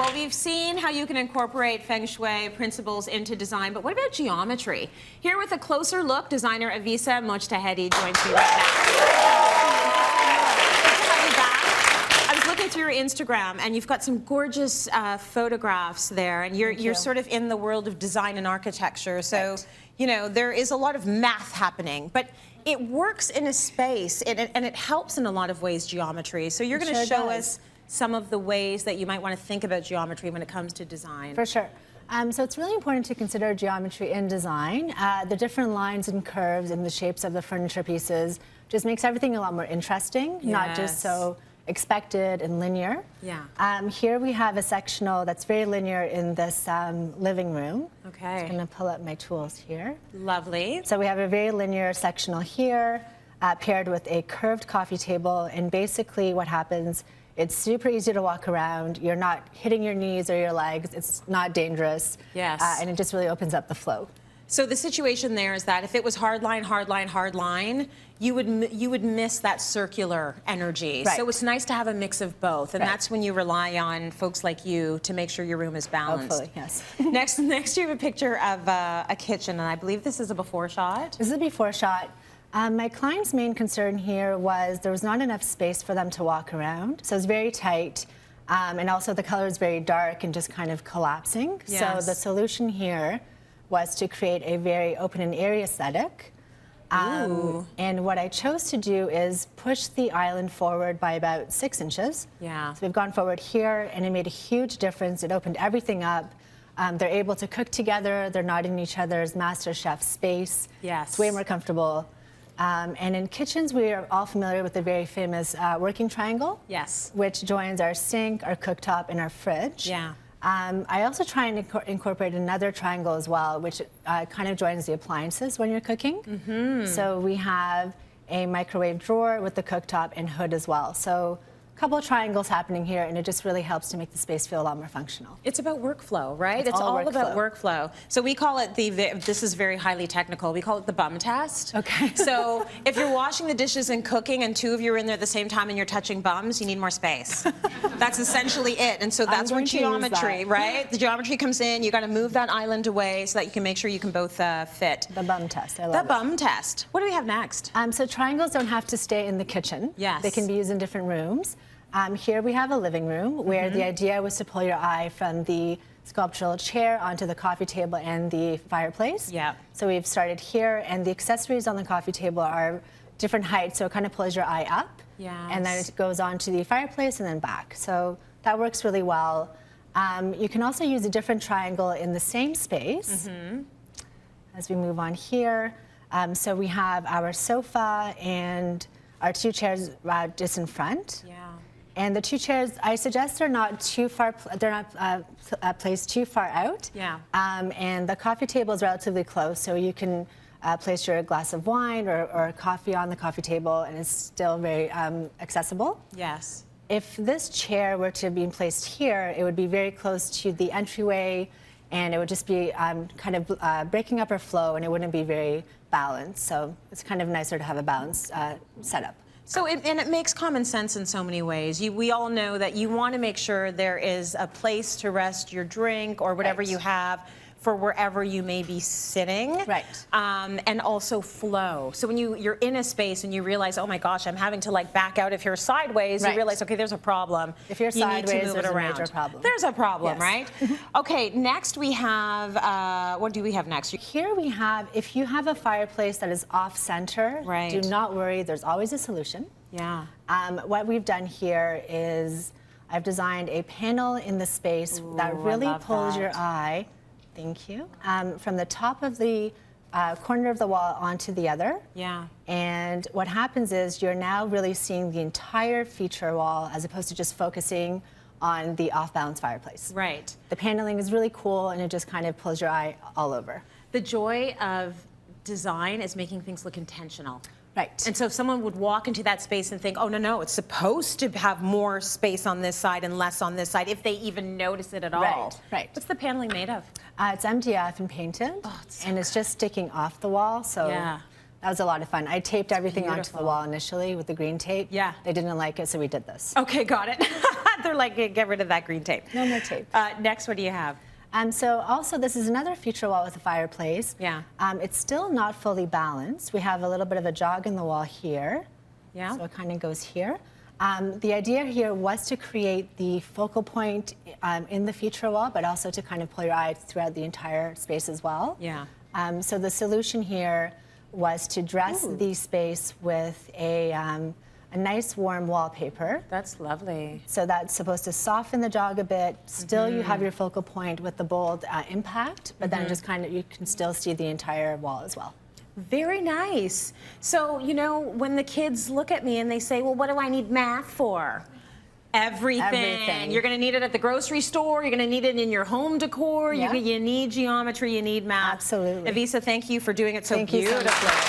Well, we've seen how you can incorporate feng shui principles into design, but what about geometry? Here with a closer look, designer Avissa Mojtahedi joins me right now. I was looking through your Instagram, and you've got some gorgeous photographs there, and you're sort of in the world of design and architecture. So, you know, there is a lot of math happening, but it works in a space, and it helps in a lot of ways, geometry. So you're going to show us some of the ways that you might want to think about geometry when it comes to design. For sure. So it's really important to consider geometry in design. The different lines and curves and the shapes of the furniture pieces just makes everything a lot more interesting, not just so expected and linear. Yeah. Here we have a sectional that's very linear in this living room. Okay. I'm just going to pull up my tools here. Lovely. So we have a very linear sectional here, paired with a curved coffee table, and basically what happens, it's super easy to walk around. You're not hitting your knees or your legs. It's not dangerous. Yes. And it just really opens up the flow. So the situation there is that if it was hard line, hard line, hard line, you would miss that circular energy. Right. So it's nice to have a mix of both, and that's when you rely on folks like you to make sure your room is balanced. Hopefully, yes. Next, you have a picture of a kitchen, and I believe this is a before shot. This is a before shot. My client's main concern here was there was not enough space for them to walk around, so it's very tight, and also the color is very dark and just kind of collapsing. Yes. So the solution here was to create a very open and airy aesthetic. And what I chose to do is push the island forward by about 6 inches. Yeah. So we've gone forward here, and it made a huge difference. It opened everything up. They're able to cook together. They're not in each other's master chef space. Yes. It's way more comfortable. And in kitchens, we are all familiar with the very famous working triangle. Yes. Which joins our sink, our cooktop, and our fridge. Yeah. I also try and incorporate another triangle as well, which kind of joins the appliances when you're cooking. So we have a microwave drawer with the cooktop and hood as well. So a couple of triangles happening here, and it just really helps to make the space feel a lot more functional. It's about workflow, right? It's all about workflow. So we call it this is very highly technical, we call it the bum test. Okay. So if you're washing the dishes and cooking and two of you are in there at the same time and you're touching bums, you need more space. That's essentially it. And so that's where geometry, right? The geometry comes in, you got to move that island away so that you can make sure you can both fit. The bum test, I love it. The bum test. What do we have next? So triangles don't have to stay in the kitchen. Yes. They can be used in different rooms. Here we have a living room where the idea was to pull your eye from the sculptural chair onto the coffee table and the fireplace. Yeah. So we've started here, and the accessories on the coffee table are different heights, so it kind of pulls your eye up. Yes. And then it goes on to the fireplace and then back. So that works really well. You can also use a different triangle in the same space. As we move on here. So we have our sofa and our 2 chairs just in front. Yeah. And the 2 chairs, I suggest they're not too far. They're not placed too far out. Yeah. And the coffee table is relatively close, so you can place your glass of wine or coffee on the coffee table, and it's still very accessible. Yes. If this chair were to be placed here, it would be very close to the entryway, and it would just be kind of breaking up our flow, and it wouldn't be very balanced. So it's kind of nicer to have a balanced setup. So it makes common sense in so many ways. We all know that you want to make sure there is a place to rest your drink or whatever you have for wherever you may be sitting. Right. And also flow. So when you're in a space and you realize, oh my gosh, I'm having to like back out. If you're sideways, you realize, okay, there's a problem. If you're sideways, you need to move it around. A major problem. There's a problem, right? Okay, next we have, what do we have next? Here we have, if you have a fireplace that is off center, do not worry, there's always a solution. Yeah. What we've done here is I've designed a panel in the space that really pulls your eye. Thank you. From the top of the corner of the wall onto the other. Yeah. And what happens is you're now really seeing the entire feature wall as opposed to just focusing on the off-balance fireplace. Right. The paneling is really cool, and it just kind of pulls your eye all over. The joy of design is making things look intentional. Right. And so if someone would walk into that space and think, oh, no, it's supposed to have more space on this side and less on this side, if they even notice it at all. Right. What's the paneling made of? It's MDF and painted, Oh, it's so and it's just sticking off the wall, so That was a lot of fun. I taped everything onto the beautiful. wall initially with the green tape. Yeah. They didn't like it, so we did this. Okay, got it. They're like, get rid of that green tape. No more tape. Next, what do you have? So also this is another feature wall with a fireplace. Yeah. It's still not fully balanced. We have a little bit of a jog in the wall here. Yeah. So it kind of goes here. The idea here was to create the focal point in the feature wall, but also to kind of pull your eye throughout the entire space as well. Yeah. So the solution here was to dress the space with a nice warm wallpaper. That's lovely. So that's supposed to soften the jog a bit. Still, you have your focal point with the bold impact, but then just kind of you can still see the entire wall as well. Very nice. So, you know, when the kids look at me and they say, well, what do I need math for? Everything. Everything. You're going to need it at the grocery store. You're going to need it in your home decor. Yeah. You need geometry. You need math. Absolutely. Avissa, thank you for doing it so Thank you so beautifully. much.